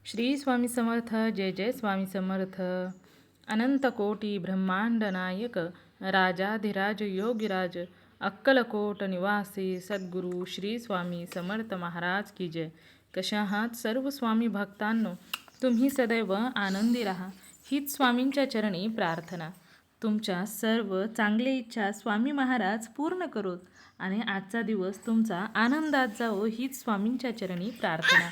श्री स्वामी समर्थ. जय जय स्वामी समर्थ. अनंत कोटी ब्रह्मांड नायक राजाधिराज योगीराज अक्कलकोट निवासी सद्गुरू श्री स्वामी समर्थ महाराज की जय. कशा आहात सर्व स्वामी भक्तांनो? तुम्ही सदैव आनंदी राहा हीच स्वामींच्या चरणी प्रार्थना. तुमच्या सर्व चांगल्या इच्छा स्वामी महाराज पूर्ण करोत आणि आजचा दिवस तुमचा आनंदात जावो हीच स्वामींच्या चरणी प्रार्थना.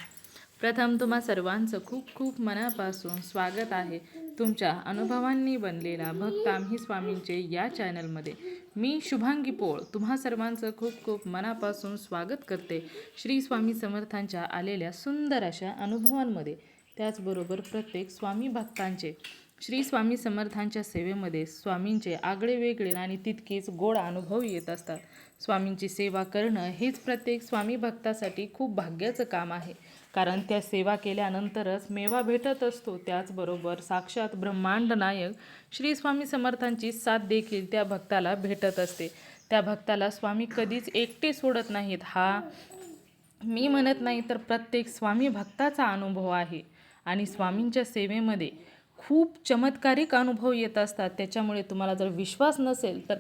प्रथम तुम्हा सर्वांचं खूप खूप मनापासून स्वागत आहे तुमच्या अनुभवांनी बनलेला भक्त आम्ही स्वामींचे या चॅनलमध्ये. मी शुभांगी पोळ तुम्हा सर्वांचं खूप खूप मनापासून स्वागत करते श्री स्वामी समर्थांच्या आलेल्या सुंदर अशा अनुभवांमध्ये. त्याचबरोबर प्रत्येक स्वामी भक्तांचे श्री स्वामी समर्थांच्या सेवेमध्ये स्वामींचे आगळे वेगळे आणि तितकेच गोड अनुभव येत असतात. स्वामींची सेवा करणं हेच प्रत्येक स्वामी भक्तासाठी खूप भाग्याचं काम आहे, कारण त्या सेवा केल्यानंतरच मेवा भेटत असतो. त्याचबरोबर साक्षात ब्रह्मांड नायक श्री स्वामी समर्थांची साथ देखील त्या भक्ताला भेटत असते. त्या भक्ताला स्वामी कधीच एकटे सोडत नाहीत. हा मी म्हणत नाही तर प्रत्येक स्वामी भक्ताचा अनुभव आहे. आणि स्वामींच्या सेवेमध्ये खूप चमत्कारिक अनुभव येत असतात. त्याच्यामुळे तुम्हाला जर विश्वास नसेल तर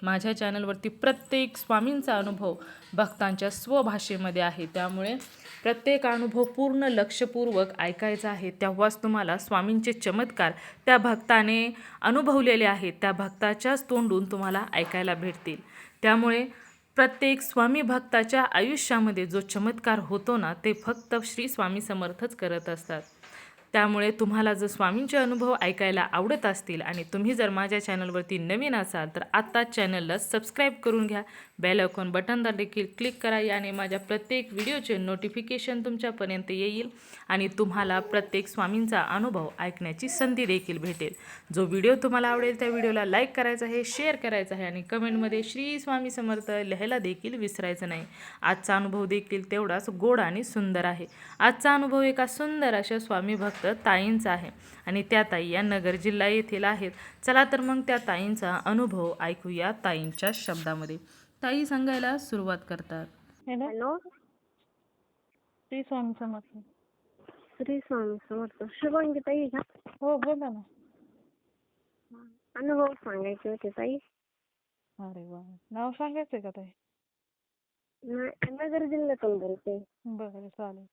माझ्या चॅनलवरती प्रत्येक स्वामींचा अनुभव भक्तांच्या स्वभाषेमध्ये आहे. त्यामुळे प्रत्येक अनुभव पूर्ण लक्षपूर्वक ऐकायचा आहे. तेव्हाच तुम्हाला स्वामींचे चमत्कार त्या भक्ताने अनुभवलेले आहेत त्या भक्ताच्याच तोंडून तुम्हाला ऐकायला भेटतील. त्यामुळे प्रत्येक स्वामी भक्ताच्या आयुष्यामध्ये जो चमत्कार होतो ना, ते फक्त श्री स्वामी समर्थच करत असतात. त्यामुळे तुम्हाला जर स्वामींचे अनुभव ऐकायला आवडत असतील आणि तुम्ही जर माझ्या चॅनलवरती नवीन असाल तर आत्ताच चॅनलला सबस्क्राईब करून घ्या. बेल आयकॉन बटनला देखील क्लिक करा. याने माझ्या प्रत्येक व्हिडिओचे नोटिफिकेशन तुमच्यापर्यंत येईल आणि तुम्हाला प्रत्येक स्वामींचा अनुभव ऐकण्याची संधी देखील भेटेल. जो व्हिडिओ तुम्हाला आवडेल त्या व्हिडिओला लाईक करायचा आहे, शेअर करायचा आहे आणि कमेंटमध्ये श्री स्वामी समर्थ लिहायला देखील विसरायचं नाही. आजचा अनुभव देखील तेवढाच गोड आणि सुंदर आहे. आजचा अनुभव एका सुंदर अशा स्वामी भक्त ताईंचा आहे आणि त्या ताई या नगर जिल्हा येथील आहेत. चला तर मग त्या ताईंचा अनुभव ऐकूया ताईंच्या शब्दामध्ये. ताई सांगायला सुरुवात करतात. हॅलो. श्री स्वामी समर्थ. श्री स्वामी समर्थ. शुभांगी ताई का? हो बोला ना. अनुभव सांगायचे होते ताई. अरे वा, नाव सांगायचंय का ताई? नगर जिल्ह्यातून बोलते. बरं चालेल,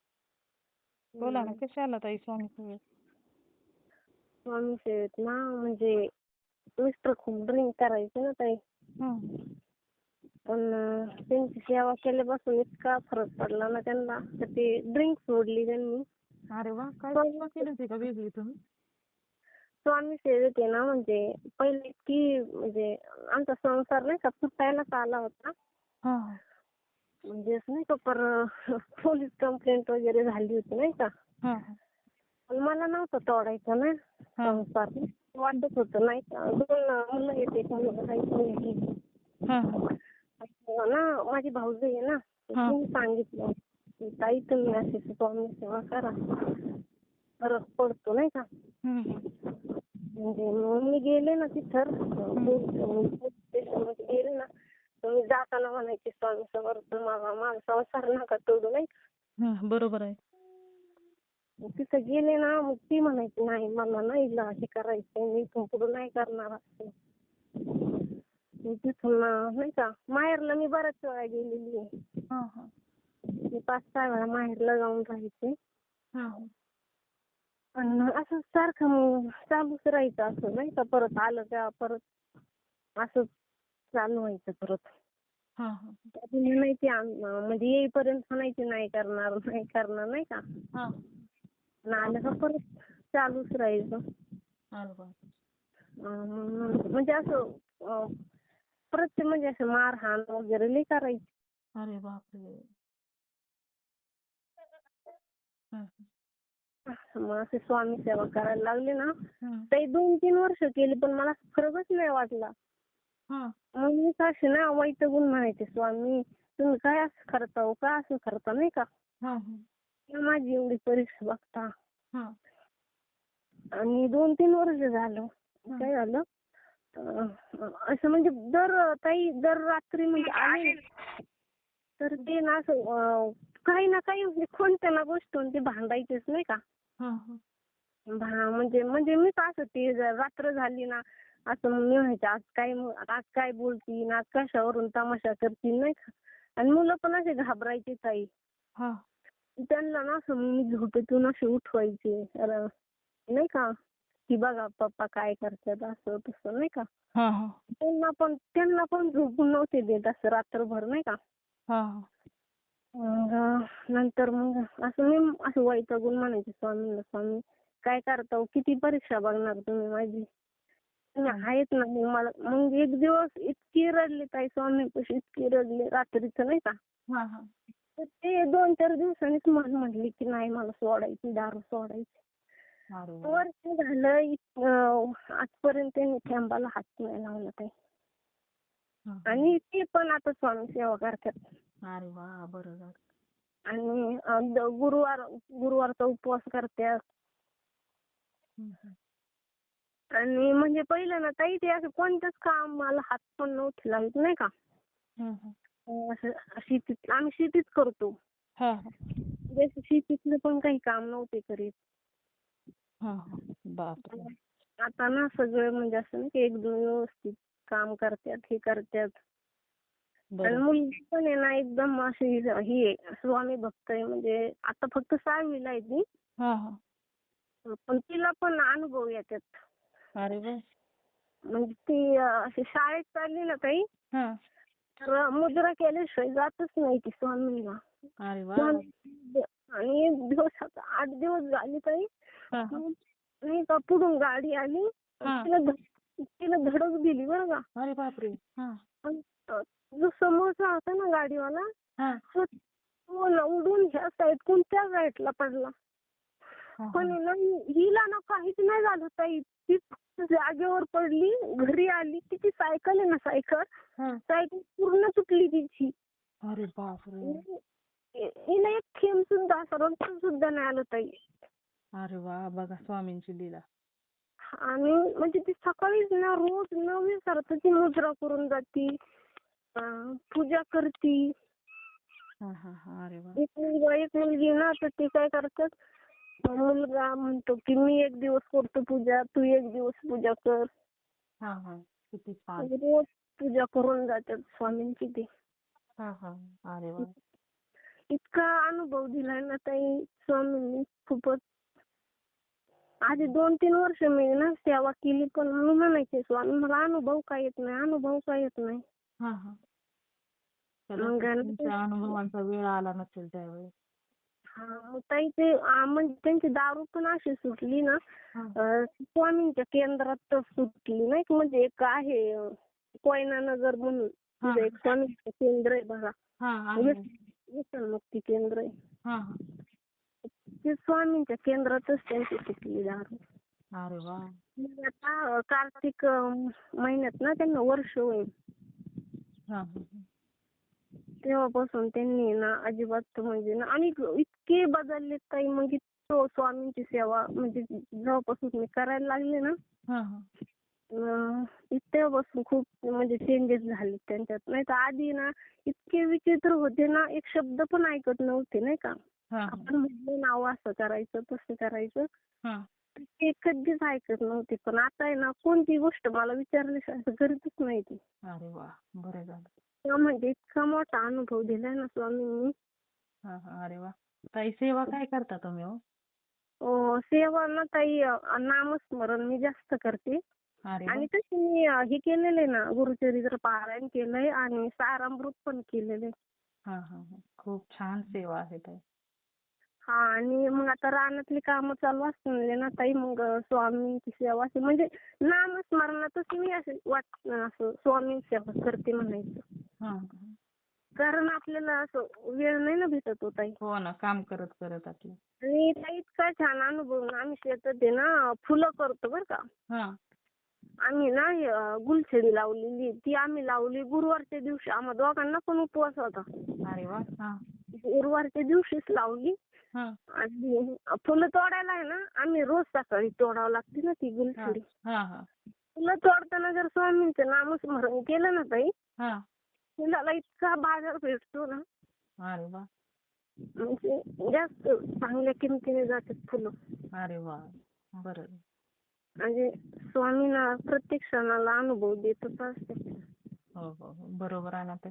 बोला ना. कशा आला ताई स्वामी सेवेत? स्वामी सेवेत ना, म्हणजे मिस्टर खूप ड्रिंक करायचे ना ताई, पण त्यांची सेवा केल्यापासून इतका फरक पडला ना त्यांना, तर ते ड्रिंक सोडली त्यांनी. अरे वा, काय सेवा केली होती का वेगळी तुम्ही? स्वामी सेवेत आहे ना, म्हणजे पहिले इतकी, म्हणजे आमचा संसार नाही का फुटायलाच आला होता. म्हणजे असं नाही का, पोलीस कंप्लेंट वगैरे झाली होती नाही का. पण मला नव्हतं तोडायचं ना संसार, वाटत होतं नाही का. 2 मुलं आहेत, एक मुलगा एक मुलगी. ना माझी भाऊजी आहे ना, तिने सांगितलं की ताई तुम्ही अशी स्वामी सेवा करा, फरक पडतो नाही का. म्हणजे मग मी गेले ना तिथं स्टेशनमध्ये गेले ना, तर मी जाताना म्हणायचे स्वामी समर्थ माझा संसार नका तोडू नाही का. बरोबर आहे. तिथं गेले ना, मग ती म्हणायची नाही मला नाही हे करायचंय, मी इथून पुढे नाही करणार असं. तिथून नाही का माहेरला मी बऱ्याच वेळा गेलेली आहे. मी 5-6 वेळा माहेरला जाऊन राहायचे. पण असं सारखं मग चालूच राहायचं असं नाही का, परत आलं का परत असं चालू व्हायचं परत. म्हणायची म्हणजे येईपर्यंत म्हणायची नाही करणार नाही करणार नाही का. आलं का परत चालूच राहायचं. म्हणजे असं परत म्हणजे असं मारहाण वगैरे लई करायची. अरे बापरे. मग असे स्वामी सेवा करायला लागले ना, काही 2-3 वर्ष केली पण मला फरकच नाही वाटला. मग मी असे ना वैतागून म्हणायचे, स्वामी तुम्ही काय असं करता हो, का असं करता नाही का. माझी एवढी परीक्षा बघता. आणि 2-3 वर्ष झालं. काय झालं असं, म्हणजे दर रात्री म्हणजे आले तर ते ना असं काही ना काही म्हणजे कोणत्या ना गोष्टीवर ते भांडायचेच नाही का. हा हा म्हणजे म्हणजे मीच असं ती रात्र झाली ना असं मग मी म्हणायचे आज काय बोलतील, आज कशावरून तमाशा करतील नाही का. आणि मुलं पण असे घाबरायचे ताई. हा त्यांना ना असं मी झोपेतून असे उठवायचे नाही का, की बघा पप्पा काय करतात असं तसं नाही का. हा हा त्यांना पण झोपून नव्हते देत असं रात्रभर नाही का. हा मग नंतर मग असं मी असं वैतागून म्हणायचे स्वामींना, स्वामी काय करता हो? किती परीक्षा बघणार तुम्ही माझी? तुम्ही आहेत ना. मग एक दिवस इतकी रडले ताई स्वामींपाशी, इतकी रडले रात्रीचं नाही का. हा हा तर ते 2-4 दिवसांनीच मला म्हटले की नाही मला सोडायची, दारू सोडायची. अरे वा. वर्ष झालं आजपर्यंत त्यांनी थेंबाला हात नाही लावला ताई. हा. आणि ते पण आता स्वामी सेवा करतात. अरे वा, बरं झालं. आणि गुरुवारचा उपवास करतात. हम्म. आणि म्हणजे पहिलं ना ताई ते असं कोणतंच काम मला हात पण नव्हते लावत नाही का. हम्म. असं शेतीत आम्ही शेतीच करतो. हा हा जसं शेतीतलं पण काही काम नव्हते करीत. हा हा बापरे. आता ना सगळं म्हणजे असं नाही की एकदम व्यवस्थित काम करतात, हे करतात. आणि बरं. मुलगी पण आहे ना एकदम अशी ही आहे, स्वामी भक्त आहे. म्हणजे आता फक्त 6वीला आहे ती. हा हा पण तिला पण अनुभव येतात. अरे वा. म्हणजे ती अशी शाळेत चालली ना ताई, हा तर मुद्रा केल्याशिवाय जातच नाही ती स्वामींना. अरे वा. आणि एक दिवस आता 8 दिवस झाले ताई, हा हा नाही का पुढून गाडी आली, हा. तिला धडक दिली बरं का. अरे बापरे. हा आणि जो समोरचा होता ना गाडीवाला, हा तो ना उडून ह्या साईडकडून त्या साईडला पडला. हा पण आहे ना हिला ना काहीच नाही झालं ताई. ती फक्त जागेवर पडली, घरी आली. तिची सायकल आहे ना सायकल हा. पूर्ण तुटली तिची. अरे बापरे. हिला एक थेंब सुद्धा असं रक्त सुद्धा नाही आलं ताई. अरे वा, बघा स्वामींची लीला. आणि म्हणजे ती सकाळीच ना रोज न विसरता ती मुद्रा करून जाती, पूजा करती. हा हा हा. अरे वा. एक मुलगी ना तर ते काय करतात, मुलगा म्हणतो की मी एक दिवस करतो पूजा, तू एक दिवस पूजा कर. हा हा किती छान. रोज पूजा करून जातात स्वामींची ती. हा हा. अरे वा. इतका अनुभव दिलाय ना ताई स्वामींनी खूपच. आधी 2-3 वर्ष मी ना सेवा केली, पण मी म्हणायचे स्वामी मला अनुभव का येत नाही, अनुभव का येत नाही. हा हा. मग तुमच्या अनुभवांचा वेळ आला नसेल त्यावेळेस. मग ताई ते म्हणजे त्यांची दारू पण अशी सुटली ना, हा स्वामींच्या केंद्रात सुटली नाही का. म्हणजे एक आहे कोयना नगर म्हणून, हा तिथे एक स्वामींचं केंद्र आहे बघा. हा आहे. व्यसनमुक्ती केंद्र आहे. हा हा. ते स्वामींच्या केंद्रातच त्यांची सुटली दारू. अरे वा. मग आता कार्तिक महिन्यात ना त्यांना वर्ष होईल. हा हा तेव्हापासून त्यांनी ना अजिबात म्हणजे ना, आणि इतके बदलले ताई. म्हणजे तो स्वामींची सेवा म्हणजे जेव्हापासून मी करायला लागले ना, हा हा. तेव्हापासून खूप म्हणजे चेंजेस झाले त्यांच्यात. नाही तर आधी ना इतके विचित्र होते ना, एक शब्द पण ऐकत नव्हते नाही का. हा आपण म्हटलं नाव असं करायचं तसं करायचं, हा. ते कधीच ऐकत नव्हते. पण आता आहे ना कोणती गोष्ट मला विचारल्याशिवाय असं करतच नाही ती. अरे वा, बरं झालं. म्हणजे इतका मोठा अनुभव दिलाय ना स्वामींनी. हा हा. अरे वा. ताई सेवा काय करता तुम्ही हो? सेवा ना ताई नामस्मरण मी जास्त करते. अरे वा. आणि तशी मी हे केलेलं आहे ना, गुरुचरित्र पारायण केलंय आणि सारामृत पण केलेलं आहे. हा हा हा. खूप छान सेवा आहे ताई. आणि मग आता रानातली कामं चालू असतील ना ताई, मग स्वामींची सेवा अशी म्हणजे नामस्मरणातच मी असं स्वामींची सेवा करते म्हणायचं. हा. कारण आपल्याला असं वेळ नाही ना भेटत हो ताई. हो ना, काम करत करत आपलं. आणि ताई इतका छान अनुभव ना, आम्ही शेतात आहे ना फुलं करतो बरं का. हा आम्ही ना गुलछडी लावलेली, ती आम्ही लावली गुरुवारच्या दिवशी. आम्हा दोघांना पण उपवास होता. अरे वा. हा गुरुवारच्या दिवशीच लावली. हा आणि फुलं तोडायला आहे ना, आम्ही रोज सकाळी तोडावं लागते ना ती हा गुलछडी. हा हा फुलं तोडताना जर स्वामींचं नामस्मरण केलं ना ताई, हा. फुलाला इतका बाजार भेटतो ना. अरे वा. म्हणजे जास्त चांगल्या किमतीने जातात फुलं. अरे वा, बरं. म्हणजे स्वामींना प्रत्येक क्षणाला अनुभव देतच असते. हो हो हो, बरोबर आहे ना ते.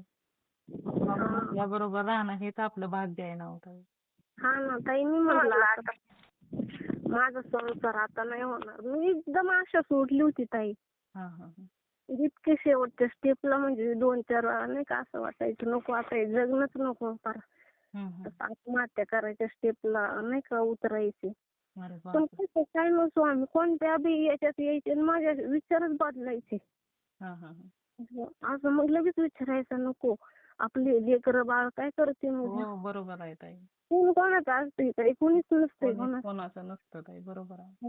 स्वामी आपल्या बरोबर राहणं हेच आपलं भाग्य आहे ना हो ताई. हा ना ताई, मी म्हटलं आता माझा संसार आता नाही होणार. मी एकदम आशा सोडली होती ताई. हा हा हा. इतके शेवटच्या स्टेपला म्हणजे 2-4 वेळा नाही का असं वाटायचं नको आता हे जगणंच नको फार. हम्म, हम्म. आत्महत्या करायच्या स्टेपला नाही का उतरायची. अरे पण बापरे. कसं काय मग स्वामी कोणत्या बी याच्यात यायचे आणि माझे विचारच बदलायचे. हा हा हा. असं मग लगेच विचारायचं नको आपले लेकरं बाळ काय करते मग. हो, बरोबर आहे ताई. कोण कोणाचं असते ताई, कोणीच नसते कोणीच कोणाचं नसतं ताई, बरोबर आहे.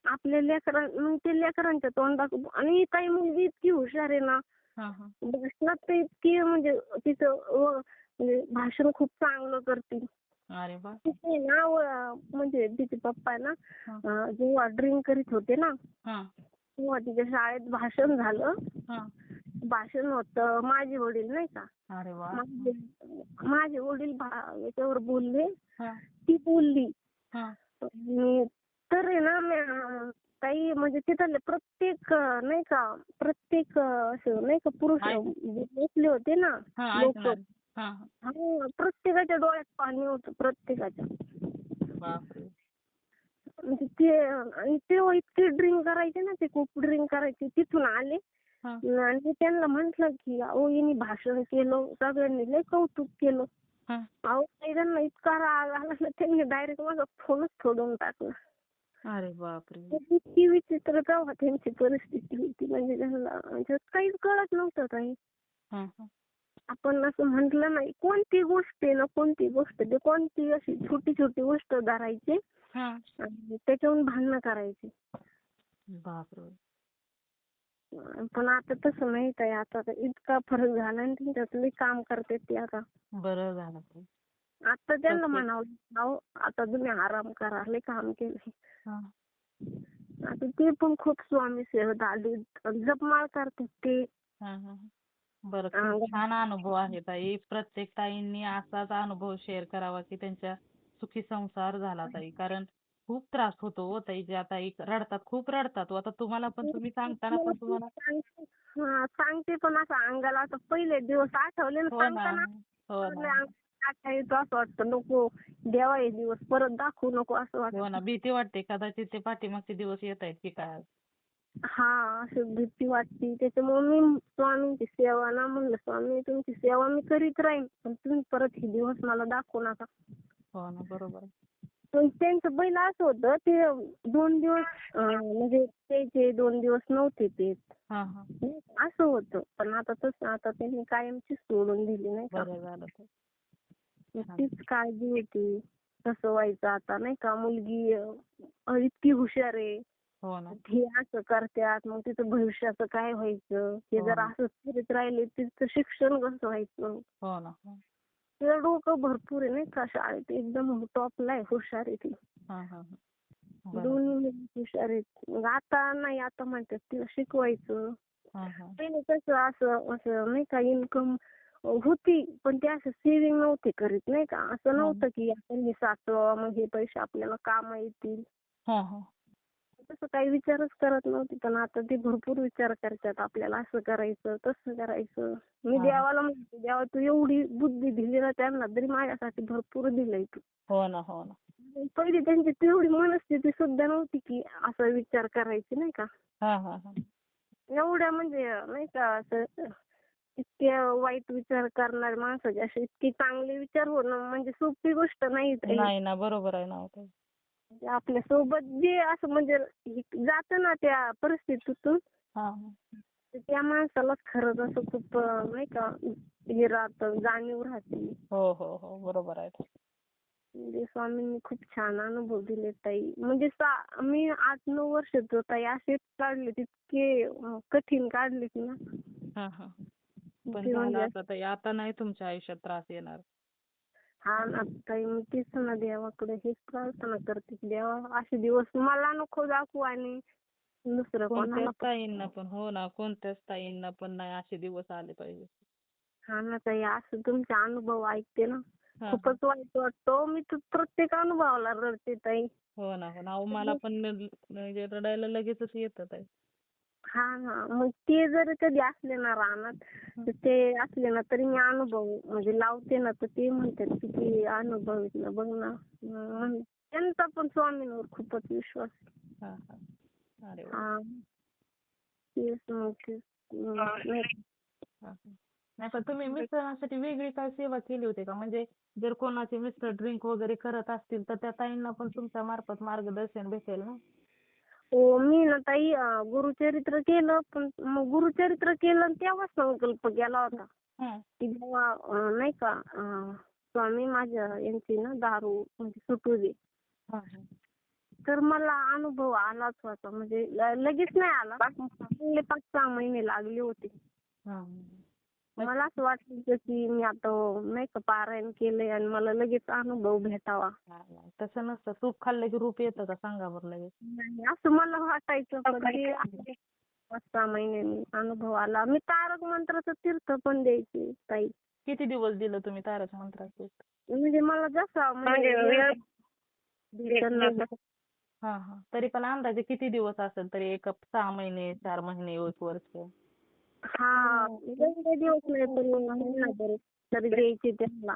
आपल्या मग ते लेकरांच्या तोंडात. आणि काही मुलगी इतकी हुशार आहे ना, हा हा. भाषणात तर इतकी म्हणजे तिचं म्हणजे भाषण खूप चांगलं करते. अरे वा. तिचे ना म्हणजे तिचे पप्पा ना हा जेव्हा ड्रिंक करीत होते ना, हा तेव्हा तिच्या शाळेत भाषण झालं. हा. भाषण होतं माझे वडील नाही का, अरे वा. माझे वडील याच्यावर बोलले, हा ती बोलली. हा. आणि तर आहे ना काही म्हणजे तिथले प्रत्येक नाही का प्रत्येक असं नाही का पुरुष बसले होते ना हा, लोक. ऐकणार. हा हा. प्रत्येकाच्या डोळ्यात पाणी होतं प्रत्येकाच्या. बापरे. म्हणजे ते आणि तेव्हा इतके ड्रिंक करायचे ना, ते खूप ड्रिंक करायचे. तिथून आले हा आणि त्यांना म्हंटल की अहो यांनी भाषण केलं, सगळ्यांनी लय कौतुक केलं. हा. अहो ताई त्यांना इतका राग आला ना, त्यांनी डायरेक्ट माझा फोनच सोडून टाकला. अरे बापरे. इतकी विचित्र तेव्हा त्यांची परिस्थिती होती. म्हणजे त्यांना म्हणजे काहीच कळत नव्हतं काही. हा हा. आपण असं म्हटलं नाही, कोणती गोष्ट आहे ना, कोणती गोष्ट ते कोणती अशी छोटी छोटी गोष्ट धरायची हा. आणि त्याच्यावरून भांडणं करायची. बापरे. पण आता तसं नाही ताई, आता तर इतका फरक झाला आणि त्यांच्यात लई काम करते ते आता. बरं झालं ते. आता त्यांना म्हणावं अहो आता तुम्ही आराम करा, लई काम केले. हा. आता ते पण खूप स्वामी सेवेत आले, जपमाळ करतात ते. हा हा. बरं, खूप छान अनुभव आहे ताई. प्रत्येक ताईंनी असाच अनुभव शेअर करावा की त्यांच्या सुखी संसार झाला ताई. कारण खूप त्रास होतो हो ताई. ज्या ताई रडतात, खूप रडतात. आता तुम्हाला पण तुम्ही सांगताना पण तुम्हाला. सांगते पण असं अंगाला आता पहिले दिवस आठवले ना हो ना. सांगताना हो ना. येतो असं वाटतं नको देवा हे दिवस परत दाखवू नको असं हो वाटतं. ना, भीती वाटते कदाचित ते पाठीमागचे दिवस येत आहेत की काय. हा असं भीती वाटते. त्याच्यामुळे मी स्वामींची सेवा ना म्हणलं स्वामी तुमची सेवा मी करीत राहीन, पण तुम्ही परत हे दिवस मला दाखवू नका. हो ना, बरोबर. पण त्यांचं पहिलं असं होतं ते 2 दिवस म्हणजे त्याचे 2 दिवस नव्हते ते हा हा. असं होतं. पण आता तसं आता त्यांनी कायमची सोडून दिली नाही का. बरं झालं ते. तीच काळजी होती कसं व्हायचं आता नाही का. मुलगी इतकी हुशार आहे, हो ना. हे असं करतात मग तिचं भविष्याचं काय व्हायचं, हे जर असंच करत राहिले तिचं शिक्षण कसं व्हायचं. हो ना. तिचं डोकं भरपूर आहे नाही का, शाळेत एकदम टॉपला आहे, हुशार आहे ती. हा हा हा. बरं. दोन्ही हुशार आहेत. मग आता नाही, आता म्हणतात तिला शिकवायचं. हा हा. पहिले कसं असं असं नाही का इन्कम होती, पण ते असं सेव्हिंग नव्हते करीत नाही का. असं नव्हतं की आपण हे साचवावं मग हे पैसे आपल्याला कामं येतील. हा हा. तसं काही विचारच करत नव्हती. पण आता ते भरपूर विचार करतात आपल्याला असं करायचं तसं करायचं. मी देवाला म्हणते देवा तू एवढी बुद्धी दिली ना त्यांना तरी माझ्यासाठी भरपूर दिलंय तू. हो ना. हो ना. पहिली त्यांची तेवढी मनस्थिती सुद्धा नव्हती की असा विचार करायची नाही का. हा हा हा. एवढ्या म्हणजे नाही का असं इतके वाईट विचार करणारे माणसाचे असे इतके चांगले विचार होणं म्हणजे सोपी गोष्ट नाही ताई. नाही ना, बरोबर आहे ना हो ताई. आपल्या सोबत जे असं म्हणजे जातं ना त्या परिस्थितीतून हा हा. तर त्या माणसालाच खरंच असं खूप नाही का हे राहतं, जाणीव राहते. हो हो हो, बरोबर आहे. म्हणजे स्वामींनी खूप छान अनुभव दिले ताई. म्हणजे मी 8-9 वर्ष तर ताई असेच काढले, तितके कठीण काढलेत ना. हा हा. पण ते झालं म्हणजे आता ताई, आता नाही तुमच्या आयुष्यात त्रास येणार. हा ना ताई, मी तेच ना देवाकडे हेच प्रार्थना करते की देवा असे दिवस मला नको दाखवू आणि दुसरं कोणाला कोणत्याच ताईंना पण, हो ना, कोणत्याच ताईंना पण नाही असे दिवस आले पाहिजे. हा ना ताई, असं तुमचे अनुभव ऐकते ना हा. खूपच वाईट वाटतं. मी तर प्रत्येक अनुभवाला रडते ताई. हो ना, हो ना. अहो मला पण म्हणजे रडायला लगेचच येतं ताई. हा ना, मग ते जर कधी असले ना रानात, तर ते असले ना तरी मी अनुभव म्हणजे लावते ना, तर ते म्हणतात किती अनुभव आहेत ना, बघ ना. त्यांचा पण स्वामींवर खूपच विश्वास आहे. हा हा. अरे वा. हा, तेच मग तेच. नाही हा, हा. नाही पण तुम्ही मिस्टरांसाठी वेगळी काय सेवा केली होती का? म्हणजे जर कोणाचे मिस्टर ड्रिंक वगैरे करत असतील तर त्या ताईंना पण तुमच्या मार्फत मार्गदर्शन भेटेल ना? हो, मी ना ताई गुरुचरित्र केलं, पण मग गुरुचरित्र केलं आणि तेव्हा संकल्प केला होता हं. की जेव्हा नाही का स्वामी माझ्या यांची ना दारू म्हणजे सुटू दे. हा, हा. तर मला अनुभव आलाच होता, म्हणजे लगेच नाही आला, चांगले 5-6 महिने लागले होते. हा, हा. मला असं वाटायचं की मी आता नाही का पारायण केलंय आणि मला लगेच अनुभव भेटावा. नाही, नाही. तसं नसतं. तूप खाल्लं की रूप येतं का सांगा बरं लगेच. नाही, असं मला वाटायचं, पण ते 5-6 महिन्यांनी अनुभव आला. मी तारक मंत्राचं तीर्थ पण द्यायचे ताई. किती दिवस दिलं तुम्ही तारक मंत्राचे? म्हणजे मला जसा म्हणजे वेळ भेटेल ना तसं. हा, हा. तरी पण अंदाजे किती दिवस असेल तरी 6 महिने, 4 महिने, 1 वर्ष? हा, एवढे दिवस नाही, पण महिनाभर तरी द्यायचे त्यांना.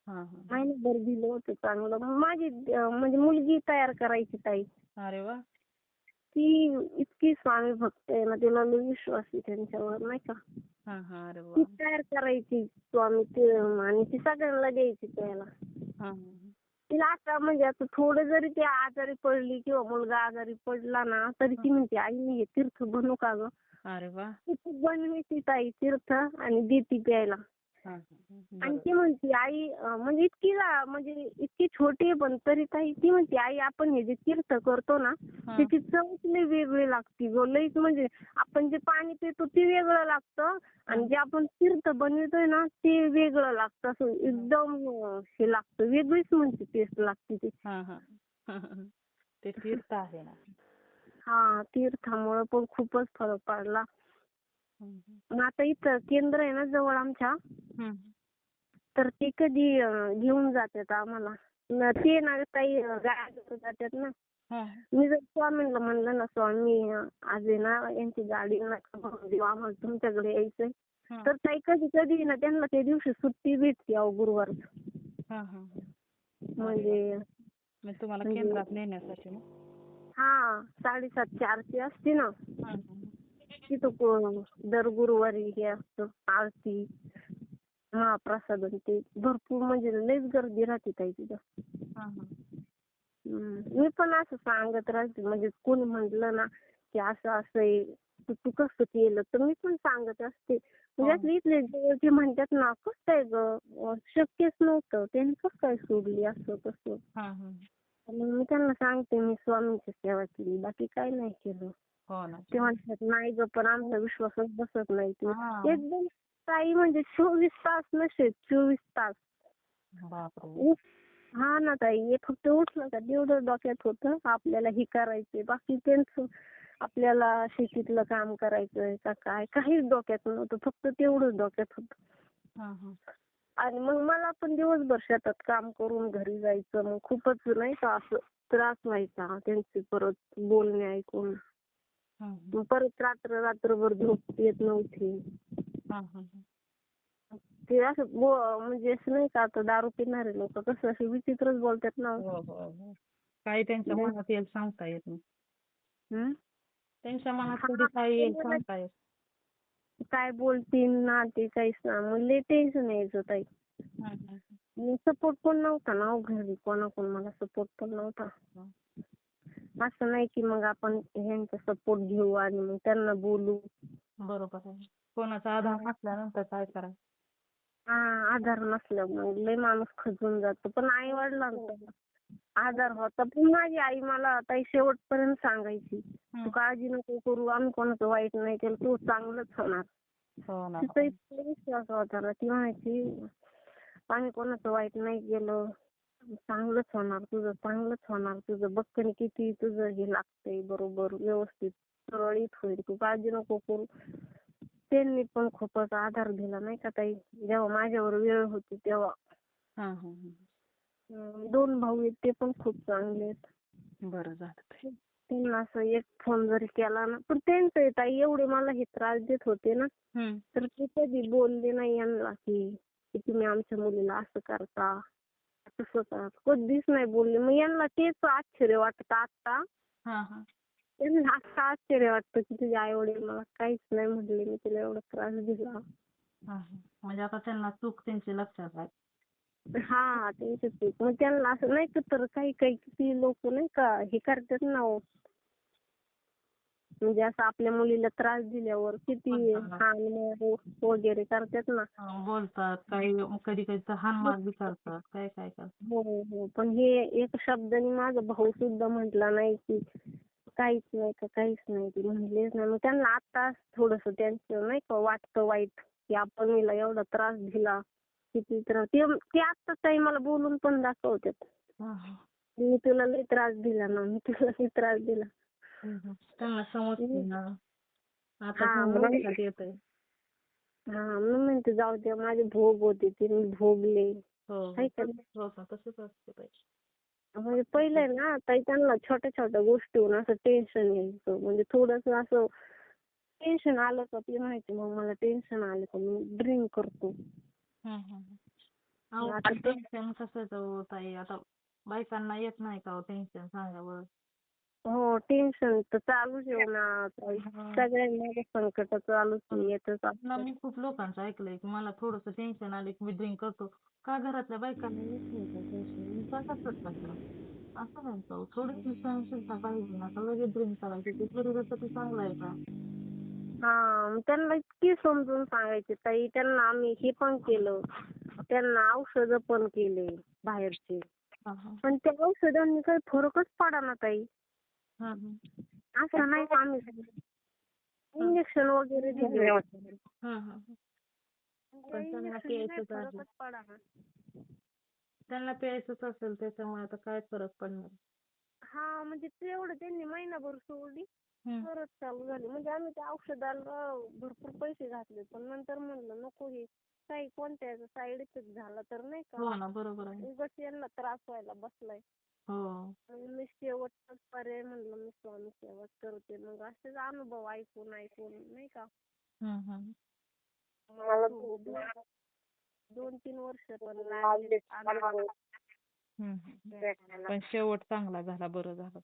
हा, हा. महिनाभर दिलं होतं चांगलं. मग माझी म्हणजे मुलगी तयार करायची ताई. अरे वा. ती इतकी स्वामी भक्त आहे ना, तिला लय विश्वास आहे त्यांच्यावर नाही का. हा, हा. अरे ती वा. तयार करायची स्वामी ते आणि ती सगळ्यांना द्यायची प्यायला. हा, हा. तिला आता म्हणजे आता थोडं जरी ती आजारी पडली किंवा मुलगा आजारी पडला ना, तरी ती म्हणते आई मी हे तीर्थ बनवू का गं? अरे वा. ती बनवायची ताई तीर्थ आणि देती प्यायला. हा, हा. आणि बरोबर. ती म्हणते आई म्हणजे म्हणजे इतकी छोटी आहे, पण तरी ताई ती म्हणते आई आपण हे जे तीर्थ करतो ना, हा. त्याची चवच लई वेगळी लागते गं. लईच म्हणजे आपण जे पाणी पितो ते वेगळं लागतं आणि जे आपण तीर्थ बनवतोय ना ते वेगळं लागतं. असं एकदम हे लागतं, वेगळीच म्हणजे टेस्ट लागते ती. हा, हा. ते तीर्थ आहे ना. हा, तीर्थामुळे पण खूपच फरक पडला. हम्म. मग आता इथं केंद्र आहे ना जवळ आमच्या, हम्म. तर ते कधी घेऊन जातात आम्हाला. ते ना ताई गाड्या घेऊन जातात ना. हा. मी जर स्वामींना म्हणलं ना स्वामी आज आहे ना यांची गाडी नका भरून देऊ, आम्हाला तुमच्याकडे यायचंय, हा. तर ताई कधी कधी ना त्यांना त्या दिवशी सुट्टी भेटते अहो गुरुवारची. हा, हा. म्हणजे मग तुम्हाला केंद्रात नेण्यासाठी ना? हा, 7:30 आरती असते ना, हा, हा. तिथं दर गुरुवारी हे असतं आरती, महाप्रसाद आणि ते भरपूर म्हणजे लईच गर्दी राहते ताई तिथं. हा, हा. मी पण असं सांगत राहते, म्हणजे कोणी म्हटलं ना की असं असं आहे, तू कसं केलं, तर मी पण सांगत असते. म्हणजे असं इथले जे म्हणतात ना कसं काय गं शक्यच नव्हतं, त्यांनी कसं काय सोडली असं तसं. हा, हा. मग मी त्यांना सांगते मी स्वामींची सेवा केली, बाकी काय नाही केलं. हो ना. ते म्हणतात नाही गं, पण आमचा विश्वासच बसत नाही. हा. ते एकदम ताई म्हणजे 24 तास नसेल, 24 तास. बापरे. हा ना ताई, हे फक्त उठलं का तेवढं डोक्यात होतं आपल्याला हे करायचंय, बाकी त्यांचं आपल्याला शेतीतलं काम करायचंय का काय काहीच डोक्यात नव्हतं, फक्त तेवढंच डोक्यात होतं. हा, हा. आणि मग मला पण दिवसभर शेतात काम करून घरी जायचं, मग खूपच नाही का असं त्रास व्हायचा त्यांचे परत बोलणे ऐकून. हा, मग परत रात्रभर झोप येत नव्हती. हा. हा. ते असं म्हणजे असं नाही का आता दारू पिणारे लोक कसं असे विचित्रच बोलतात ना. हो, हो, हो. काही त्यांच्या मनात येईल सांगता येत नाही. हं? त्यांच्या मनात हा, कधी काय येईल मला सांगता येत. काय बोलतील ना ते काहीच ना, मग लय टेन्शन यायचं ताई. हा, हा. सपोर्ट पण नव्हता ना हो घरी, कोणाकडून मला सपोर्ट पण नव्हता. हा. असं नाही की मग आपण ह्यांचा सपोर्ट घेऊ आणि मग त्यांना बोलू. बरोबर आहे. कोणाचा आधार नसल्यानंतर काय करायचं? हा, आधार नसल्यामुळे लय माणूस खचून जातो. पण आई वडिलांचा आधार होता. पण माझी आई मला ताई शेवटपर्यंत सांगायची, तू काळजी नको करू, आम्ही कोणाचं वाईट नाही केलं, तू चांगलंच होणार. हो ना. तिचा इतका विश्वास होता ना, ती म्हणायची आम्ही कोणाचं वाईट नाही केलं, चांगलंच होणार तुझं, चांगलंच होणार तुझं, बघ किती तुझं हे लागतंय बरोबर व्यवस्थित सुरळीत होईल, तू काळजी नको करू. त्यांनी पण खूपच आधार दिला नाही का ताई, जेव्हा माझ्यावर वेळ होती तेव्हा. हा हा हा. 2 भाऊ आहेत ते पण खूप चांगले आहेत. बरं झालं ताई. त्यांना असं एक फोन जरी केला ना, पण त्यांचं आहे ताई एवढे मला हे त्रास देत होते ना, तर ते कधी बोलले नाही यांना की तुम्ही आमच्या मुलीला असं करता, तसं करता. कधीच नाही बोलले. मग यांना तेच आश्चर्य वाटतं आता. हा हा. त्यांना आता आश्चर्य वाटतं की तुझे आई वडील मला काहीच नाही म्हटले, मी तिला एवढा त्रास दिला. हा हा. म्हणजे आता त्यांना चूक त्यांची लक्षात आहे. हा त्यांची चूक. मग त्यांना असं नाही का, तर काही काही किती लोक नाही का हे करतात ना हो, म्हणजे असं आपल्या मुलीला त्रास दिल्यावर किती हाण वगैरे करतात ना. बोलतात काही, कधी कधी तर हाणमार बी करतात, काय काय करतात. हो हो. पण हे एक शब्दाने माझा भाऊ सुद्धा म्हटला नाही की काहीच नाही का, काहीच नाही. ते म्हणलेच नाही. मग त्यांना आता थोडंसं त्यांचं नाही का वाटतं वाईट की आपण हिला एवढा त्रास दिला. किती त्रास. ते आत्ताच ताई मला बोलून पण दाखवतात. मी तुला लई त्रास दिला ना, मी तुला लई त्रास दिला. त्यांना समजते ना, आता हा त्यांना मग लक्षात येतंय. हा मग म्हणते जाऊ दे, माझे भोग होते ते मी भोगले. हो हाय का नाही? हो ना, तसंच असतं ताई. म्हणजे पहिले ना ताई त्यांना छोट्या छोट्या गोष्टीहून असं टेन्शन यायचं. म्हणजे थोडंसं असं टेन्शन आलं का ते म्हणायचे मग मला टेन्शन आलं का मी ड्रिंक करतो. अहो आता तर टेन्शन कशाचं हो ताई, आता बायकांना येत नाही का हो टेन्शन सांगावं. हो टेन्शन तर चालूच आहे ना ताई. हा. सगळ्यांना संकट चालूच आहे, येतच ना असतात. मी खूप लोकांचं ऐकलंय की मला थोडंसं टेन्शन आले की मी ड्रिंक करतो. का घरातल्या बायकांना येत नाही का टेन्शन, मी का करतात का? असं नाही का हो, थोडीशी सहनशीलता पाहिजे ना, का लगेच ड्रिंक करायची, ते शरीरासाठी चांगलं आहे का? हा मग त्यांना इतकी समजून सांगायचे ताई. त्यांना आम्ही हे पण केलं, त्यांना औषधं पण केले बाहेरचे. हा हा. पण त्या औषधांनी काही फरकच पडेना ताई. हा असं नाही का आम्ही इंजेक्शन वगैरे दिले. हा हा. पण त्यांना इंजेक्शन काही प्यायचंच आहे, फरकच पडेना. त्यांना प्यायचंच असेल त्याच्यामुळे आता काय फरक पडणार. हा म्हणजे तेवढं त्यांनी महिनाभर सोडली, परत चालू झाली. म्हणजे आम्ही त्या औषधाला भरपूर पैसे घातले, पण नंतर म्हणलं नको, हे काही कोणत्या साईड इफेक्ट झाला तर नाही का, हो ना, बरोबर आहे. उगाच यांना त्रास व्हायला बसलाय. हो. मग मी शेवटचाच पर्याय म्हणलं मी स्वामी सेवाच करते. मग असेच अनुभव ऐकून ऐकून नाही का मला 2-3 वर्ष पण लागले अनुभव भेटायला. पण शेवट चांगला झाला, बरं झालं.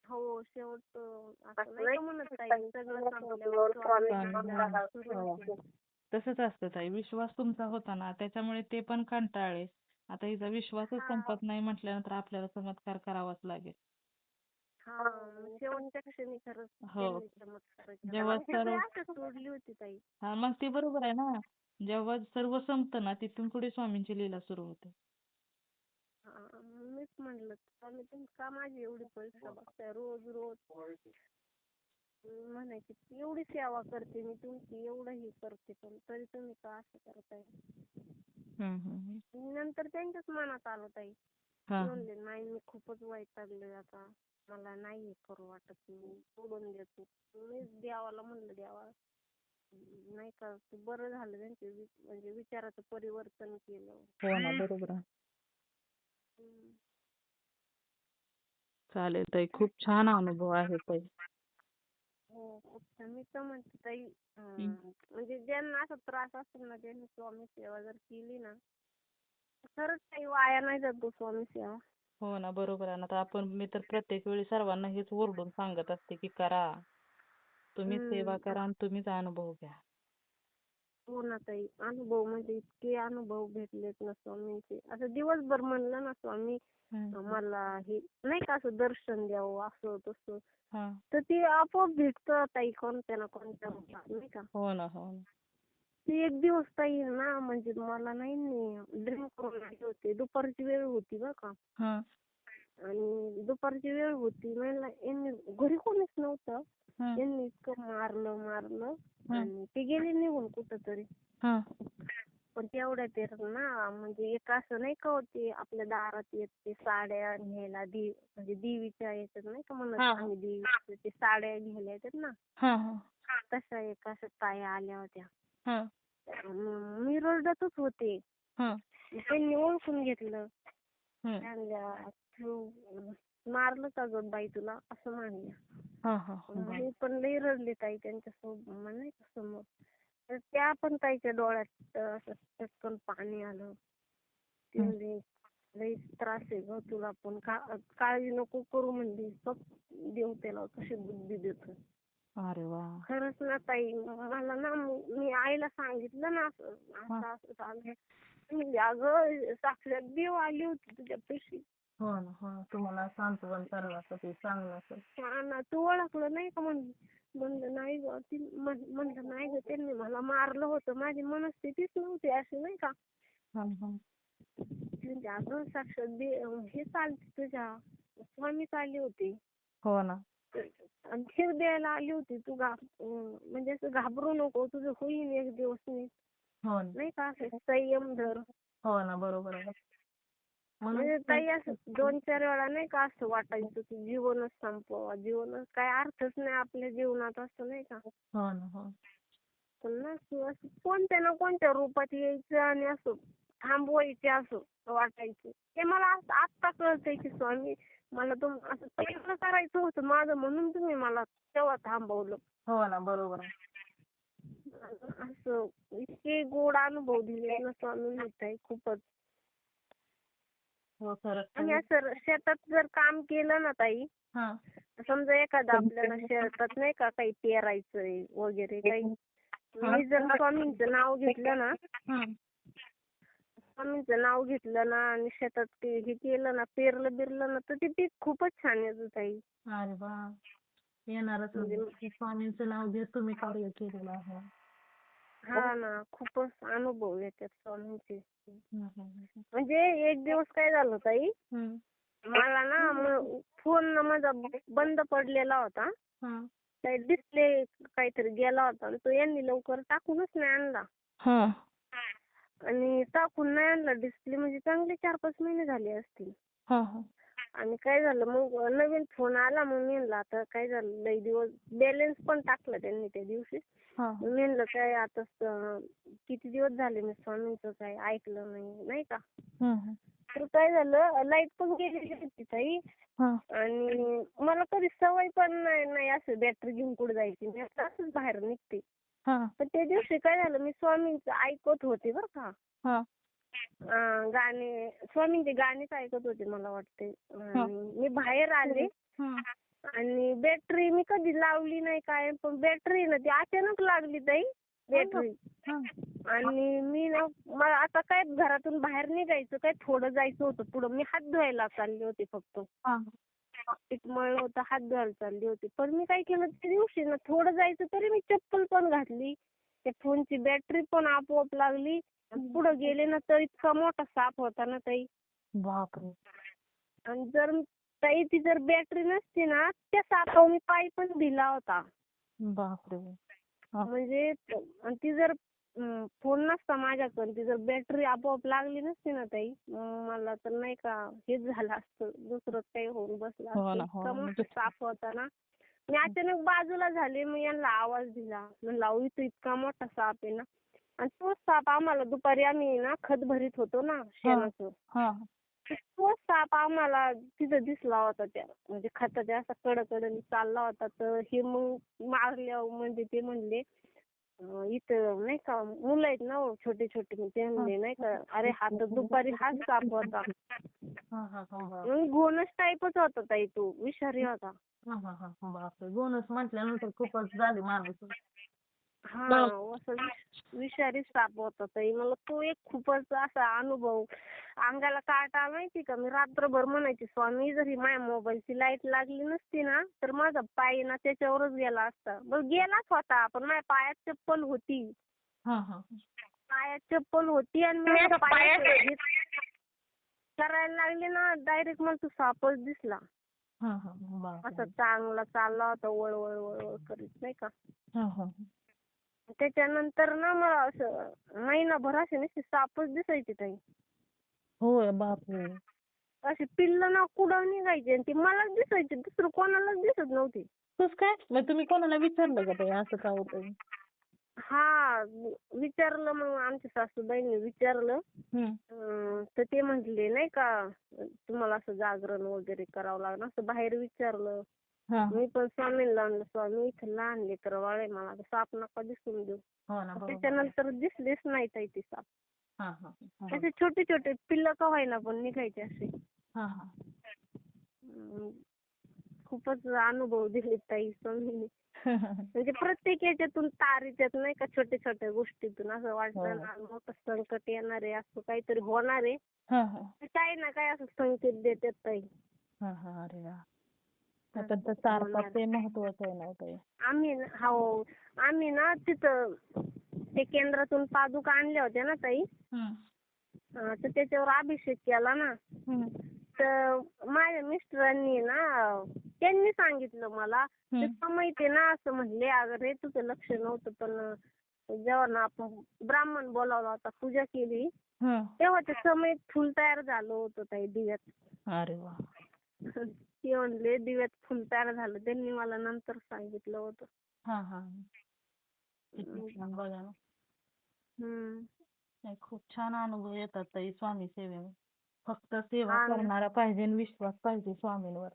हो शेवट असं नाही का म्हणत ताई, सगळं संपल्यावर स्वामींचा सुरू होते. तसंच असतं ताई, विश्वास तुमचा होता ना, त्याच्यामुळे ते पण कंटाळले. आता हिचा विश्वासच संपत नाही म्हटल्यानंतर आपल्याला चमत्कार करावाच लागेल. हा शेवटच्या क्षणी खरंच हो. त्यांनी चमत्कार केला. जेव्हा आणि सगळी आशा सोडली होती ताई. हा मग ते बरोबर आहे ना, जेव्हा सर्व संपतं ना, तिथून पुढे स्वामींची लीला सुरू होते. मीच म्हणलं स्वामी तुम्ही का माझी एवढी परीक्षा बघताय रोज रोज. म्हणायची एवढी सेवा करते मी तुमची, एवढं हे करते, पण तरी तुम्ही का असं करताय. नंतर त्यांच्याच मनात आलं ताई. म्हणले नाही मी खूपच वैतागले आता, मला नाही हे करू वाटत, मी सोडून देतो. मीच देवाला म्हणलं देवा नाही का, ते बरं झालं त्यांचे म्हणजे विचाराचं परिवर्तन केलं. हो ना, बरोबर आहे. चालेल ताई, खूप छान अनुभव आहे ताई. हो खूप छान. मी तर म्हणते ताई म्हणजे ज्यांना असा त्रास असेल ना, त्यांनी स्वामी सेवा जर केली ना, खरंच काही वाया नाही जात तो स्वामी सेवा. हो ना, बरोबर आहे ना. आता मी तर प्रत्येक वेळी सर्वांना हेच ओरडून सांगत असते की करा, तुम्ही सेवा करा आणि तुम्हीच अनुभव घ्या. हो ना ताई, अनुभव म्हणजे इतके अनुभव भेटलेत ना स्वामींचे. असं दिवसभर म्हणलं ना स्वामी मला हे नाही का असं दर्शन द्यावं असं तसं, तर ते आपोआप भेटतं ताई कोणत्या ना कोणत्या रूपात नाही का. हो ना, हो ना. ते एक दिवस ताई ना म्हणजे मला नाही ड्रिंक करून आले होते. दुपारची वेळ होती बरं का. आणि दुपारची वेळ होती, म्हणलं यांनी घरी कोणीच नव्हतं. यांनी इतकं मारलं आणि ते गेले निघून कुठंतरी. पण तेवढ्यात येत ना म्हणजे एक असं नाही का होते आपल्या दारात येत ते साड्या न्यायला म्हणजे देवीच्या येतात नाही का म्हणत आम्ही देवीच्या ते साड्या घ्यायला येतात ना, तशा एक अशा ताया आल्या होत्या. मी रडतच होते. त्यांनी ओळखून घेतलं. हम्म. म्हणल्या तू मारलं का ग बाई तुला असं म्हणल्या. हा हा मी पण लई रडले ताई त्यांच्यासोबत नाही का समोर. तर त्या पण ताईच्या डोळ्यात असं चटकन पाणी आलं. ती म्हणली लई त्रास आहे ग तुला पण काळजी नको करू म्हणली. बघ देव त्याला कशी बुद्धी देतो. अरे वा. खरंच ना ताई मला ना मी आईला सांगितलं ना असं असं असं झालंय. म्हणजे अगं साक्षात देव आली होती तुझ्यापाशी. हो ना हो ना. तुम्हाला सांत्वन करण्यासाठी सांगण्यासाठी. हा ना तू ओळखलं नाही का म्हणलं. म्हणलं नाही ग ती म्हणलं नाही ग त्यांनी मला मारलं होतं. माझी मनस्थितीच नव्हती अशी नाही का. म्हणजे अगं साक्षात हे चालते तुझ्या स्वामीच आली होती. हो ना. आणि ठेव द्यायला आली होती. तू म्हणजे असं घाबरू नको तुझं होईल एक दिवस नीट. हो ना. नाही का असं संयम धर. हो ना बरोबर आहे. म्हणजे ताई असं 2-4 वेळा नाही का असं वाटायचं की जीवनच संपवा जीवनच काय अर्थच नाही आपल्या जीवनात असं नाही का. हो ना हो. पण ना असं कोणत्या ना कोणत्या रूपात यायचं आणि असं थांबवायचे असं वाटायचं. ते मला असं आत्ता कळतंय की स्वामी मला असं प्रयत्न करायचं होतं माझं म्हणून तुम्ही मला तेव्हा थांबवलं. हो ना बरोबर आहे. असं इतके गोड अनुभव दिले ना स्वामींनी ताई खूपच. हो खरंच. आणि असं शेतात जर काम केलं ना ताई हा. समजा एखादं आपल्याला शेतात नाही का काही पेरायचंय वगैरे काही. मी जर स्वामींचं नाव घेतलं ना स्वामींचं नाव घेतलं ना आणि शेतात ते हे केलं ना पेरलं बिरलं ना तर ते पीक खूपच छान येतं ताई. अरे वा. येणारच म्हणजे स्वामींचं नाव घेत तुम्ही कार्य केलेलं आहे. हा ना खूपच अनुभव येतात स्वामींचे. म्हणजे एक दिवस काय झालं ताई मला ना फोन माझा बंद पडलेला होता. काही डिस्प्ले काहीतरी गेला होता आणि तो यांनी लवकर टाकूनच नाही आणला. आणि टाकून नाही आणला डिस्प्ले म्हणजे चांगले 4-5 महिने झाले असतील. आणि काय झालं मग नवीन फोन आला मग मी म्हणलं आता काय झालं लई दिवस बॅलन्स पण टाकलं त्यांनी त्या दिवशी. मी म्हणलं काय आता किती दिवस झाले मी स्वामींचं काय ऐकलं नाही का. तर काय झालं लाईट पण गेलेली होती ताई. आणि मला कधी सवय पण नाही असं बॅटरी घेऊन कुठे जायची. मी असंच बाहेर निघते. पण त्या दिवशी काय झालं मी स्वामींचं ऐकत होते बरं का. गाणे स्वामींचे गाणेच ऐकत होते मला वाटते. मी बाहेर आले आणि बॅटरी मी कधी लावली नाही काय पण बॅटरी ना ती अचानक लागली ताई बॅटरी. आणि मी ना मला आता काय घरातून बाहेर निघायचं काय थोडं जायचं होतं पुढं. मी हात धुवायला चालले होते फक्त. पीठ मळलं होतं हात धुवायला चालली होती. पण मी काय केलं त्या दिवशी ना थोडं जायचं तरी मी चप्पल पण घातली. त्या फोनची बॅटरी पण आपोआप लागली. पुढे गेले ना तर इतका मोठा साप होता ना ताई. बापरे. आणि जर ताई ती जर बॅटरी नसती ना त्या सापावर मी पाय पण दिला होता. बापरे. म्हणजे ती जर फोन नसता माझ्याकडे ती जर बॅटरी आपोआप लागली नसती ना ताई मला तर नाही का हेच झालं असतं दुसरंच काही होऊन बसलं असतं. इतका मोठा साप होता ना. मी अचानक बाजूला झाले मग यांना आवाज दिला. म्हणलं इथं इतका मोठा साप आहे ना. आणि तोच साप आम्हाला दुपारी आम्ही ना खत भरीत होतो ना शेणाचं. तोच साप आम्हाला तिथं दिसला होता त्या म्हणजे खताच्या असा कडकडीने चालला होता. तर हे मग मारल्यावर म्हणजे ते म्हणले इथं नाही का मुलं आहेत ना छोटे छोटे ते म्हणले नाही का अरे हा तर दुपारी हाच साप होता. घोणस टाईपच होता ताई तो विषारी होता. बापरे. गोनस म्हटल्यानंतर खूपच झाली माणूस. हा असं विषारी साप होता ताई. मला तो एक खूपच असा अनुभव अंगाला काटा माहिती का. मी रात्रभर म्हणायची स्वामी जर ही माझ्या मोबाईलची लाईट लागली नसती ना तर माझा पाय ना त्याच्यावरच गेला असता. बरं गेलाच होता पण माझ्या पायात चप्पल होती. पायात चप्पल होती आणि मी पायात करायला लागले ना डायरेक्ट मला तो सापच दिसला. असा चांगला चालला होता वळवळ वळवळ करीत नाही का. त्याच्यानंतर ना मला असं महिनाभर असे नुसते सापच दिसायचे ताई. होय बापरे. असे पिल्लं ना कुठं निघायचे आणि ते मलाच दिसायचे दुसरं कोणालाच दिसत नव्हते. कसं काय मग तुम्ही कोणाला विचारलं का ताई असं का होतं. हा विचारलं, मग आमच्या सासूबाईंनी विचारलं. तर ते म्हटले नाही का तुम्हाला असं जागरण वगैरे करावं लागणार, असं बाहेर विचारलं. मी पण स्वामींना म्हणलं, स्वामी इथं लहान लेकरं बाळ आहे, मला साप नका दिसून देऊ. त्याच्यानंतर दिसलेच नाही ताई ते साप. असे छोटे छोटे पिल्लं का होईना पण निघायचे असे. अं, खूपच अनुभव दिले ताई स्वामींनी. म्हणजे प्रत्येक याच्यातून तार येतात नाही का, छोट्या छोट्या गोष्टीतून असं वाटतं ना मोठं संकट येणार आहे, असं काहीतरी होणार आहे. काही ना काय असं संकेत देतात ताई. अरे वा. पण ते तारतात ते महत्वाचं आहे ना ताई. आम्ही ना तिथं ते केंद्रातून पादुका आणल्या होत्या ना ताई. तर त्याच्यावर अभिषेक केला ना. तर माझ्या मिस्टरांनी ना त्यांनी सांगितलं मला, माहितीये ना असं म्हणले, अगं रे तुझं लक्ष नव्हतं, पण जेव्हा ना आपण ब्राह्मण बोलावला होता, पूजा केली, तेव्हा ते समय फुल तयार झालं होतं ताई दिव्यात. अरे वा. ते म्हणले दिव्यात फुल तयार झालं, त्यांनी मला नंतर सांगितलं होतं. बघा ना. खूप छान अनुभव येतात ताई स्वामी सेवेवर. फक्त सेवा करणारा पाहिजे आणि विश्वास पाहिजे स्वामींवर.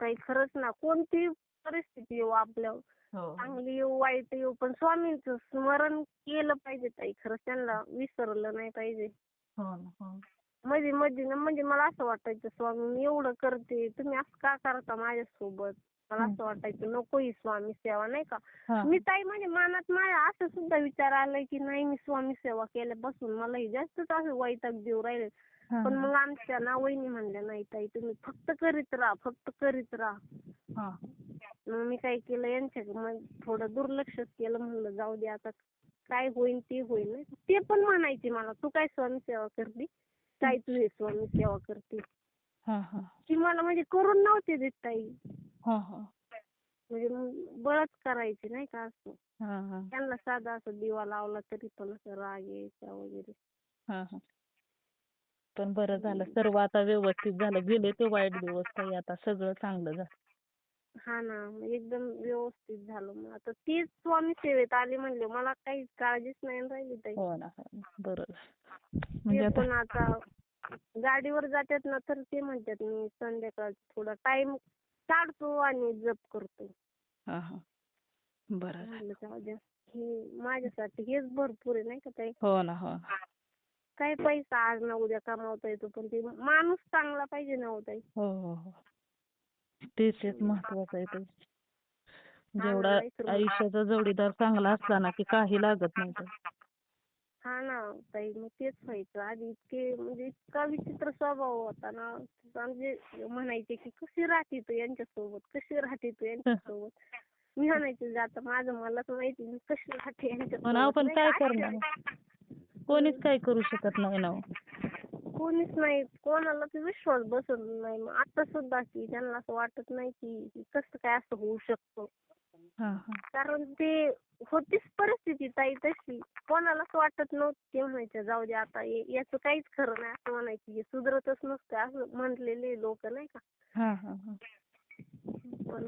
ताई खरंच ना, कोणती परिस्थिती येऊ आपल्यावर, चांगली येऊ वाईट येऊ, पण स्वामींचं स्मरण केलं पाहिजे ताई. खरंच त्यांना विसरलं नाही पाहिजे. मध्ये म्हणजे मला असं वाटायचं, स्वामी मी एवढं करते, तुम्ही असं का करता माझ्यासोबत. मला असं वाटायचं नको ही स्वामी सेवा नाही का. मी ताई म्हणजे मनात माझ्या असं सुद्धा विचार आलाय की नाही, मी स्वामी सेवा केल्यापासून मला जास्तच असं वैताग देऊ राहिले. पण मग आमच्या ना वहिनी म्हणल्या, नाही ताई तुम्ही फक्त करीत राहा. मग मी काय केलं, यांच्याकडे थोडं दुर्लक्षच केलं. म्हणलं जाऊ दे आता, काय होईल ते होईल. नाही ते पण म्हणायचे मला, तू काय स्वामी सेवा करते, काय तू हे स्वामी सेवा करते. ती मला म्हणजे करून नव्हते देत ताई. म्हणजे बळच करायचे नाही का असं. त्यांना साधा असं दिवा लावला तरी पण असं राग यायचा वगैरे. पण बरं झालं, सर्व आता व्यवस्थित झालं. गेले ते वाईट दिवस ताई, आता सगळं चांगलं झालं. हा ना, एकदम व्यवस्थित झालं. मग आता तीच स्वामी सेवेत आली म्हणले, मला काही काळजीच नाही राहिली ताई. हो ना, बरोबर. ते पण आता गाडीवर जातात ना, तर ते म्हणतात मी संध्याकाळ थोडा टाइम काढतो आणि जप करतो. बरं. हे माझ्यासाठी हेच भरपूर आहे नाही का ताई. हो ना. काही पैसा आज ना उद्या कमावता येतो, पण ते माणूस चांगला पाहिजे ना हो ताई. हो. तेच महत्वाचं आहे ताई. जेवढा आयुष्याचा जोडीदार चांगला असला ना की काही लागत नाही ताई. हा ना ताई, मग तेच व्हायचं आधी. इतका विचित्र स्वभाव होता ना. म्हणजे म्हणायचे की कशी राहते तू यांच्यासोबत. मी म्हणायचे आता माझं मलाच माहिती मी कशी राहते यांच्यासोबत. आपण काय करणार, कोणीच काय करू शकत नाही ना. कोणीच नाही, कोणालाच विश्वास बसत नाही. मग आता सुद्धा की त्यांना असं वाटत नाही की कसं काय असं होऊ शकतं. कारण ते होतीच परिस्थिती ताई तशी. कोणालाच वाटत नव्हतं. ते म्हणायचं जाऊ दे आता, याचं काहीच खरं नाही असं म्हणायची. हे सुधरतच नसतं असं म्हणलेले लोक नाही का. पण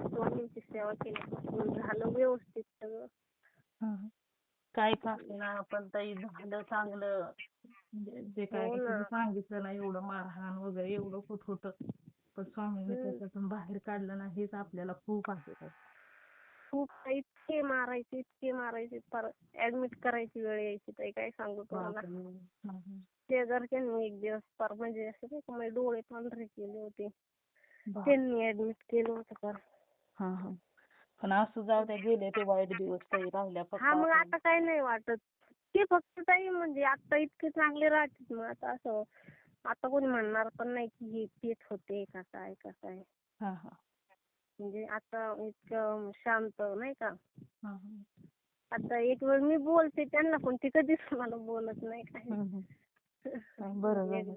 स्वामींची सेवा केल्यापासून झालं व्यवस्थित सगळं. काय ना पण ताई झालं चांगलं. जे काय तुम्ही सांगितलं ना, एवढं मारहाण वगैरे एवढं होतं, पण स्वामींनी त्याच्यातून बाहेर काढलं ना, हेच आपल्याला खूप आहे. खूप इतके मारायचे पर ऍडमिट करायची वेळ यायची ताई, काय सांगू तुम्हाला. शेजारच्यांनी एक दिवस पर म्हणजे असं नाही का, माझे डोळे पांढरे केले होते. त्यांनी ऍडमिट केलं होतं पर. पण असं जाऊ द्या, गेले ते वाईट दिवस ताई, राहिल्या फक्त. मग आता काही नाही वाटत. ते फक्त ताई म्हणजे आता इतके चांगले राहतात. मग आता असं आता कोणी म्हणणार पण नाही की हे पेट होते का काय. म्हणजे आता इतकं शांत नाही का. आता एक वेळ मी बोलते त्यांना, पण ते कधीच मला बोलत नाही काय. बरोबर.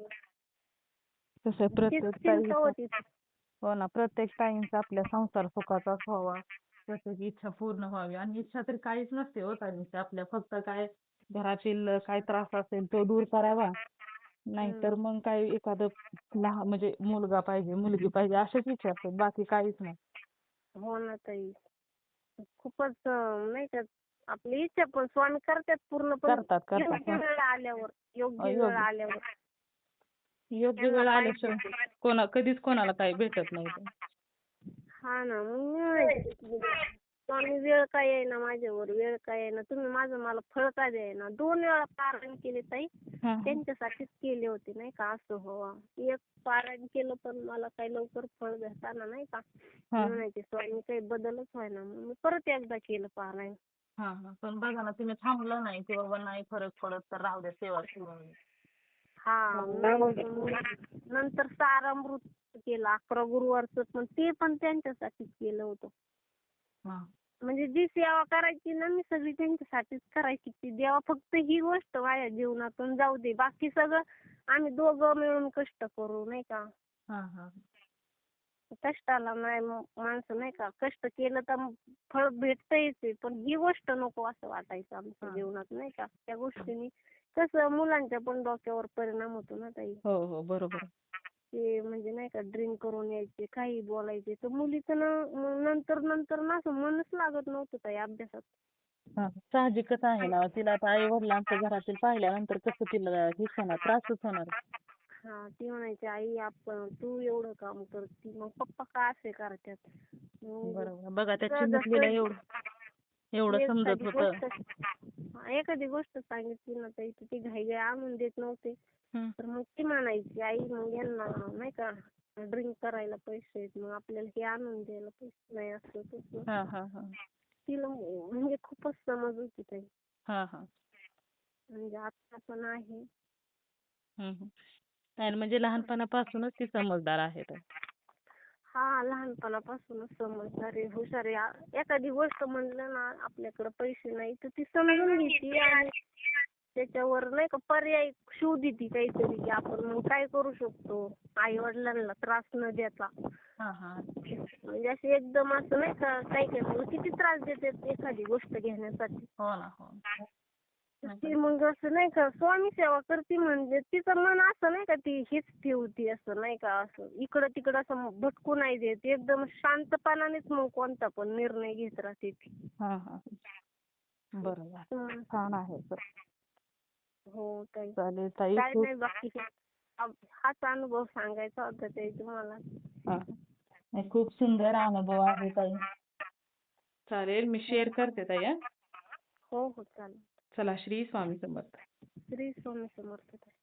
तसं प्रत्येक हो ना, प्रत्येक ताईंचा आपल्या संसार सुखाचाच व्हावा, प्रत्येक इच्छा पूर्ण व्हावी. आणि इच्छा तर काहीच नसते हो ताईंची आपल्या, फक्त काय घरातील काय त्रास असेल तो दूर करावा, नाहीतर मग काय एखादं लहान म्हणजे मुलगा पाहिजे मुलगी पाहिजे अशाच इच्छा असतात, बाकी काहीच नाही. हो ना ताई. खूपच नाही का आपली इच्छा पण स्वामी करतात पूर्ण, पण करतात योग्य वेळ आल्यावर, योग्य वेळ योग्य आल्यावर योग्य त्यांना वेळ पाहिजे आल्याशिवाय ते. कधीच कोणाला काही भेटत नाही ते. हा ना, मग मी म्हणायचे की स्वामी वेळ का येईना माझ्यावर, वेळ का येईना, तुम्ही माझं मला फळ का द्यायना. 2 वेळा पारायण केले ताई, हा हा त्यांच्यासाठीच केले होते नाही का, असं व्हावं. एक पारायण केलं पण मला काही लवकर फळ भेटताना नाही का. मी हा म्हणायचे स्वामी काही बदलच व्हायना, मग मी परत एकदा केलं पारायण. हा हा पण बघा ना, तुम्ही थांबलं नाही की बाबा नाही फरक पडत तर राहू द्या सेवा करून. हा, नंतर सारामृत केलं 11 गुरुवारचं, पण ते पण त्यांच्यासाठीच केलं होतं. हा म्हणजे जी सेवा करायची ना मी सगळी त्यांच्यासाठीच करायची. ती देवा फक्त ही गोष्ट माझ्या जीवनातून जाऊ दे, बाकी सगळं आम्ही दोघं मिळून कष्ट करू नाही का. हा हा कष्टाला नाही माणसं नाही का, कष्ट केलं तर फळ भेटतंयच आहे, पण ही गोष्ट नको असं वाटायचं आमच्या जीवनात नाही का. त्या गोष्टीने कसं मुलांच्या पण डोक्यावर परिणाम होतो ना ताई. हो हो बरोबर. ते म्हणजे नाही का ड्रिंक करून यायचे, काही बोलायचे, तर मुलीचं ना नंतर नंतर ना असं मनच लागत नव्हतं ताई अभ्यासात. हा साहजिकच आहे ना, तिला आता आई वडिलांचं घरातील पाहिल्यानंतर कसं तिला हेच होणार, त्रासच होणार. हा, ती म्हणायची आई आपण तू एवढं काम करती, मग पप्पा का असे करतात. मग बरोबर. बघा त्या जसं चिमुकलीला एवढं समजत एखादी होतं. गोष्ट एखादी गोष्ट सांगितली ना ताई, तर ती घाई आणून देत नव्हते. हं. तर मग ती म्हणायची आई मग यांना नाही का ड्रिंक करायला पैसे आहेत, मग आपल्याला हे आणून द्यायला पैसे नाही, असं तसं. हा हा हा तिला म्हणजे खूपच समज होती ताई. हा हा म्हणजे आता पण आहे. नाही म्हणजे लहानपणापासूनच ती समजदार आहे तर. हा, लहानपणापासूनच समजदार आहे, हुशार आहे. एखादी गोष्ट म्हणलं ना आपल्याकडे पैसे नाही तर ती समजून घेते आणि त्याच्यावर नाही का पर्याय शोधते काहीतरी, की आपण मग काय करू शकतो आई वडिलांना त्रास न देता. हा हा म्हणजे असे एकदम असं नाही का, काही काही मुलं किती त्रास देतात एखादी गोष्ट घेण्यासाठी. हो ना हो. ती मग असं नाही का स्वामी सेवा करते म्हणजे तिचं मन असं नाही का ती हीच ठेवती, असं नाही का असं इकडं तिकडं असं भटकू नाही देत, एकदम शांतपणानेच मग कोणता पण निर्णय घेत राहते ती. हा हा बरोबर. हं. छान आहे तर. हो ताई. चालेल ताई काय खूप. नाही बाकी हाच अनुभव सांगायचा होता ताई तुम्हाला. हा नाही, खूप सुंदर अनुभव आहे ताई. चालेल मी शेअर करते ताई. हो हो चालेल. चला श्री स्वामी समर्थ. श्री स्वामी समर्थ ताई.